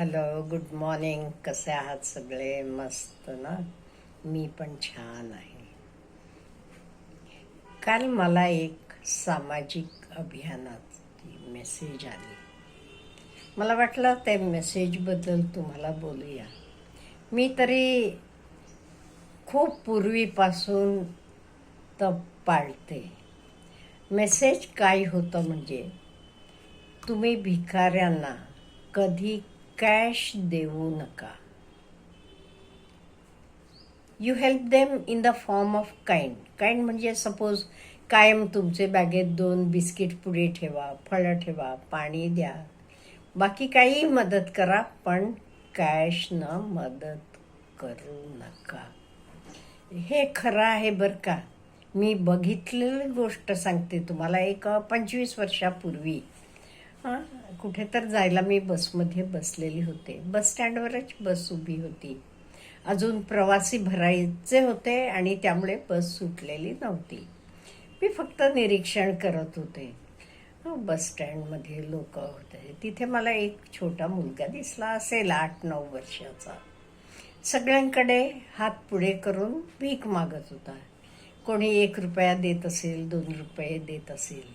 Hello, good morning. कसे आहात सगळे? मस्त ना? मी पण छान आहे. काल मला एक सामाजिक अभियानाची मेसेज आली. मला वाटलं त्या मेसेजबद्दल तुम्हाला बोलूया. मी तरी खूप पूर्वीपासून तप पाळते. मेसेज काय होतं म्हणजे, तुम्ही भिकाऱ्यांना कधी कॅश देऊ नका. You help them in the form of kind म्हणजे सपोज कायम तुमचे बॅगेत 2 बिस्किट पुढे ठेवा, फळं ठेवा, पाणी द्या, बाकी काही मदत करा, पण कॅश न मदत करू नका. हे खरं आहे बरं का. मी बघितलेली गोष्ट सांगते तुम्हाला. एक 25 वर्षापूर्वी कुठे तर जायला मी बसमध्ये बसलेली होते. बस स्टँडवरच बस उभी होती. अजून प्रवासी भरायचे होते आणि त्यामुळे बस सुटलेली नव्हती. मी फक्त निरीक्षण करत होते. बस स्टँडमध्ये लोक होते. तिथे मला एक छोटा मुलगा दिसला असेल, 8-9 वर्षाचा. सगळ्यांकडे हात पुढे करून भीक मागत होता. कोणी 1 रुपया देत असेल, 2 रुपये देत असेल.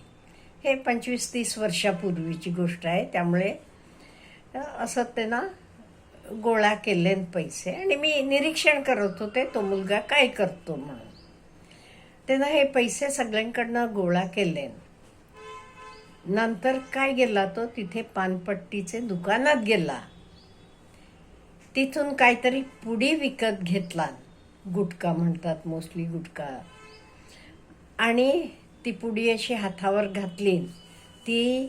हे 25-30 वर्षापूर्वीची गोष्ट आहे. त्यामुळे असं ते ना गोळा केले पैसे आणि मी निरीक्षण करत होते तो मुलगा काय करतो म्हणून. त्यानं हे पैसे सगळ्यांकडनं गोळा केले. नंतर काय गेला तो, तिथे पानपट्टीचे दुकानात गेला. तिथून काहीतरी पुडी विकत घेतला. गुटखा म्हणतात, मोस्टली गुटखा. आणि ती पुडी अशी हातावर घातली. ती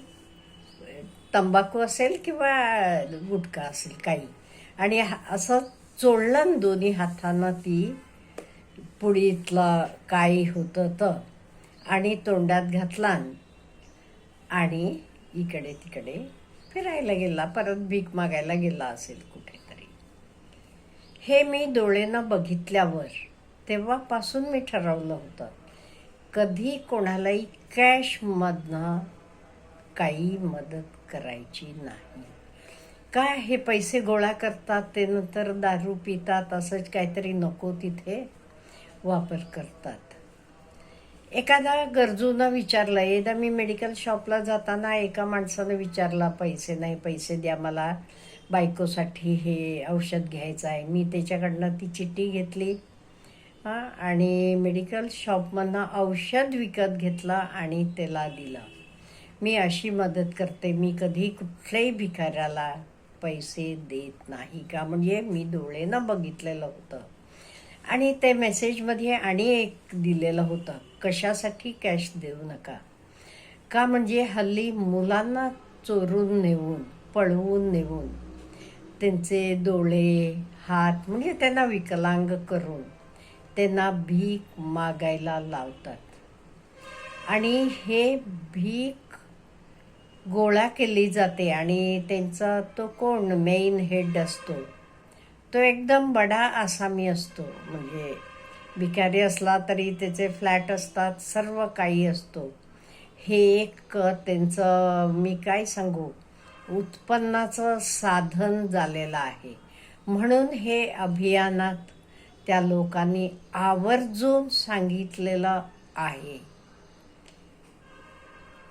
तंबाखू असेल किंवा गुटखा असेल काही. आणि असं चोळलं दोन्ही हातानं ती पुडीतला काय होतं तर, आणि तोंडात घातला आणि इकडे तिकडे फिरायला गेला. परत भीक मागायला गेला असेल कुठेतरी. हे मी डोळेनं बघितल्यावर तेव्हापासून मी ठरवलं होतं, कधी कोणालाही कॅशमधनं काही मदत करायची नाही. काय हे पैसे गोळा करतात, ते नंतर दारू पितात, असंच काहीतरी नको तिथे वापर करतात. एखादा गरजूनं विचारलं. एकदा मी मेडिकल शॉपला जाताना एका माणसानं विचारला, पैसे नाही, पैसे द्या मला, बायकोसाठी हे औषध घ्यायचं आहे. मी त्याच्याकडनं ती चिठ्ठी घेतली आणि मेडिकल शॉपमधनं औषध विकत घेतलं आणि त्याला दिलं. मी अशी मदत करते. मी कधी कुठल्याही भिकाऱ्याला पैसे देत नाही. का म्हणजे मी डोळेनं बघितलेलं होतं. आणि ते मेसेजमध्ये आणि एक दिलेलं होतं, कशासाठी कॅश देऊ नका. का म्हणजे हल्ली मुलांना चोरून नेऊन, पळवून नेऊन त्यांचे डोळे, हात म्हणजे त्यांना विकलांग करून त्यांना भीक मागायला लावतात. आणि हे भीक गोळा केली जाते आणि त्यांचा तो कोण मेन हेड असतो, तो एकदम बडा आसामी असतो. म्हणजे भिकारी असला तरी त्याचे फ्लॅट असतात, सर्व काही असतो. हे एक त्यांचं, मी काय सांगू, उत्पन्नाचं साधन झालेलं आहे. म्हणून हे अभियानात त्या लोकांनी आवर्जून सांगितलेलं आहे,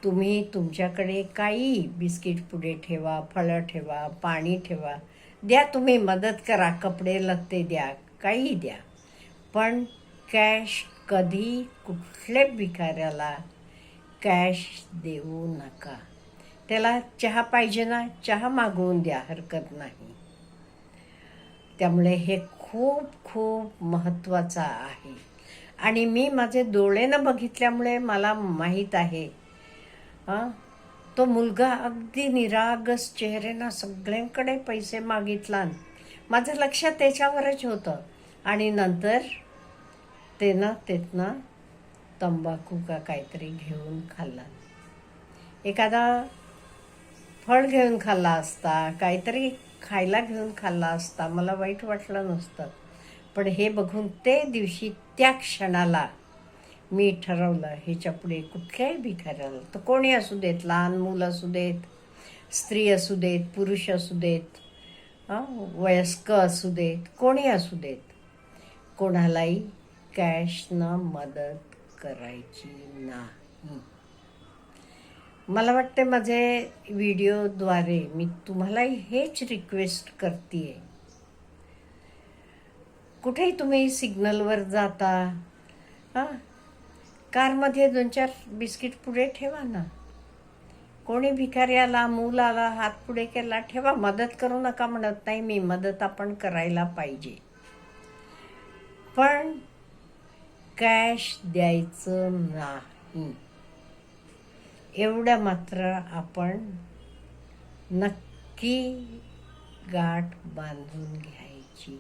तुम्ही तुमच्याकडे काही बिस्किट पुढे ठेवा, फळं ठेवा, पाणी ठेवा, द्या, तुम्ही मदत करा, कपडे लत्ते द्या, काही द्या, पण कॅश कधी कुठल्या भिकाऱ्याला कॅश देऊ नका. त्याला चहा पाहिजे ना, चहा मागवून द्या, हरकत नाही. त्यामुळे हे खूप खूप महत्त्वाचं आहे. आणि मी माझे डोळेनं बघितल्यामुळे मला माहीत आहे. तो मुलगा अगदी निरागस चेहऱ्यानं सगळ्यांकडे पैसे मागितला. माझं लक्ष त्याच्यावरच होतं. आणि नंतर त्यातनं तंबाखू का काहीतरी घेऊन खाल्ला. एखादा फळ घेऊन खाल्ला असता, काहीतरी खायला घेऊन खाल्ला असता, मला वाईट वाटलं नसतं. पण हे बघून ते दिवशी, त्या क्षणाला मी ठरवलं, ह्याच्या पुढे कुठल्याही भिकाऱ्याला, तर कोणी असू देत, लहान मूल असू देत, स्त्री असू देत, पुरुष असू देत, वयस्क असू देत, कोणी असू देत, कोणालाही कॅशनं मदत करायची नाही. मला वाटते माझे व्हिडिओद्वारे मी तुम्हालाही हेच रिक्वेस्ट करते. कुठेही तुम्ही सिग्नलवर जाता, कारमध्ये 2-4 बिस्किट पुढे ठेवा ना. कोणी भिकारी आला, मूल आला, हात पुढे केला, ठेवा. मदत करू नका म्हणत नाही मी, मदत आपण करायला पाहिजे, पण कॅश द्यायचं नाही. एवढं मात्र आपण नक्की गाठ बांधून घ्यायची.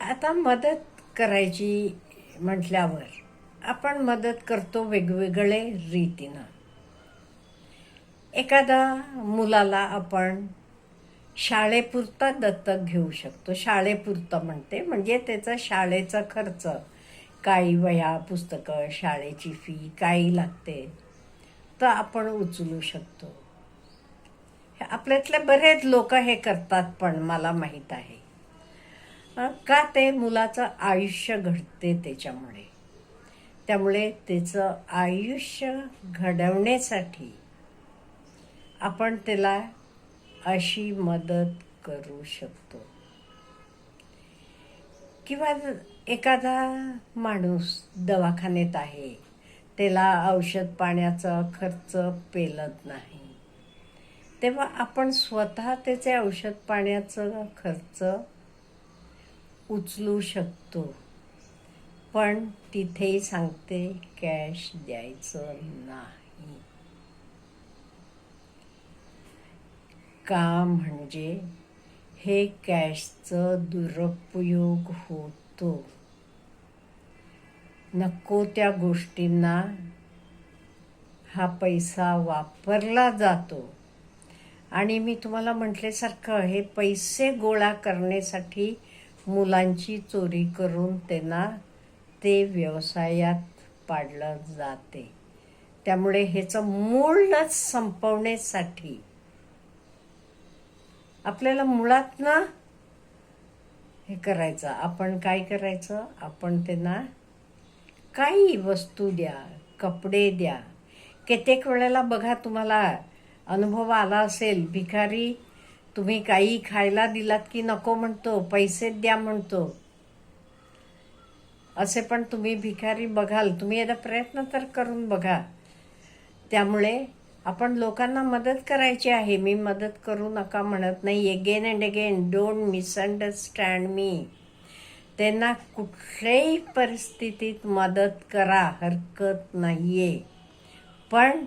आता मदत करायची म्हटल्यावर आपण मदत करतो वेगवेगळे रीतीनं. एखादा मुलाला आपण शाळेपुरता दत्तक घेऊ शकतो. शाळेपुरता म्हणते म्हणजे त्याचा शाळेचा खर्च, काही वह्या पुस्तकं, शाळेची फी काही लागते तर आपण उचलू शकतो. आपल्यातले बरेच लोक हे करतात, पण मला माहीत आहे का, ते मुलाचं आयुष्य घडते त्याच्यामुळे. त्यामुळे त्याचं आयुष्य घडवण्यासाठी आपण त्याला अशी मदत करू शकतो. किंवा एखादा माणूस दवाखान्यात आहे, त्याला औषध पाण्याचा खर्च पेलत नाही, तेव्हा आपण स्वतः त्याचे औषध पाण्याचा खर्च उचलू शकतो. पण तिथेही सांगते कॅश द्यायचं नाही. का म्हणजे हे कॅशचं दुरुपयोग होतो. नको त्या गोष्टींना हा पैसा वापरला जातो. आणि मी तुम्हाला म्हटल्यासारखं हे पैसे गोळा करण्यासाठी मुलांची चोरी करून त्यांना ते व्यवसायात पाडलं जाते. त्यामुळे ह्याचं मूळच संपवण्यासाठी आपल्याला मुळात ना हे करायचं. आपण काय करायचं, आपण त्यांना काही वस्तू द्या, कपडे द्या. कित्येक वेळेला बघा, तुम्हाला अनुभव आला असेल, भिकारी तुम्ही काही खायला दिलात की नको म्हणतो, पैसे द्या म्हणतो. असे पण तुम्ही भिकारी बघाल. तुम्ही एकदा प्रयत्न तर करून बघा. त्यामुळे आपण लोकांना मदत करायची आहे. मी मदत करू नका म्हणत नाही. Again and again, don't misunderstand me. त्यांना कुठल्याही परिस्थितीत मदत करा, हरकत नाहीये, पण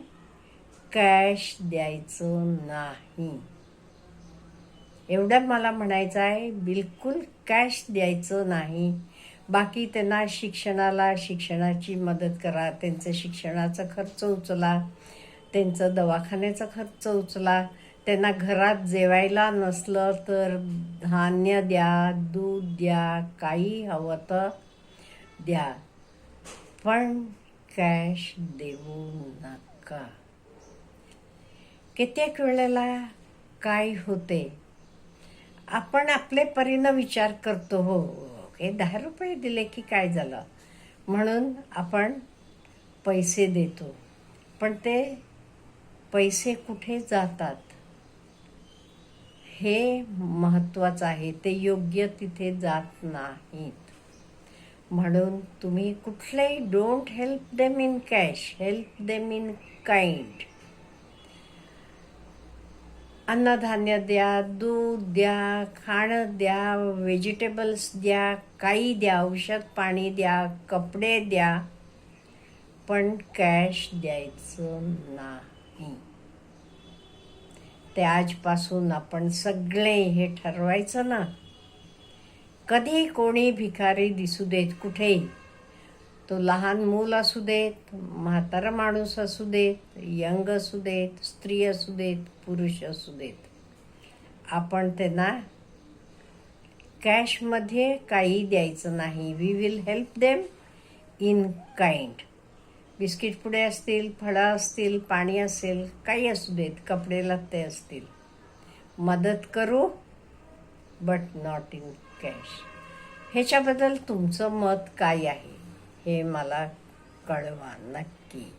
कॅश द्यायचं नाही. एवढं मला म्हणायचं आहे, बिलकुल कॅश द्यायचं नाही. बाकी त्यांना शिक्षणाची मदत करा, त्यांचं शिक्षणाचा खर्च उचला, त्यांचं दवाखान्याचा खर्च उचला. त्यांना घरात जेवायला नसलं तर धान्य द्या, दूध द्या, काही हवं तर द्या, पण कॅश देऊ नका. कित्येक वेळेला काय होते, आपण आपले परीनं विचार करतो, हो हे 10 रुपये दिले की काय झालं म्हणून आपण पैसे देतो, पण ते पैसे कुठे जातात हे महत्त्वाचं आहे. ते योग्य तिथे जात नाहीत. म्हणून तुम्ही कुठलेही don't help them in cash, help them in kind. अन्नधान्य द्या, दूध द्या, खाणं द्या, व्हेजिटेबल्स द्या, काही द्या, औषध पाणी द्या, कपडे द्या, पण कॅश द्यायचं नाही. ते आजपासून आपण सगळे हे ठरवायचं ना. कधी कोणी भिकारी दिसू देत कुठेही, तो लहान मूल असू देत, म्हातारा माणूस असू देत, यंग असू देत, स्त्री असू देत, पुरुष असू देत, आपण त्यांना कॅशमध्ये काही द्यायचं नाही. We will help them in kind. Biscuit पुडे असतील, फळं असतील, पाणी असेल, काही असू देत, कपडे लत्ते असतील, मदत करू बट नॉट इन कॅश. ह्याच्याबद्दल तुमचं मत काय आहे हे मला कळवा नक्की.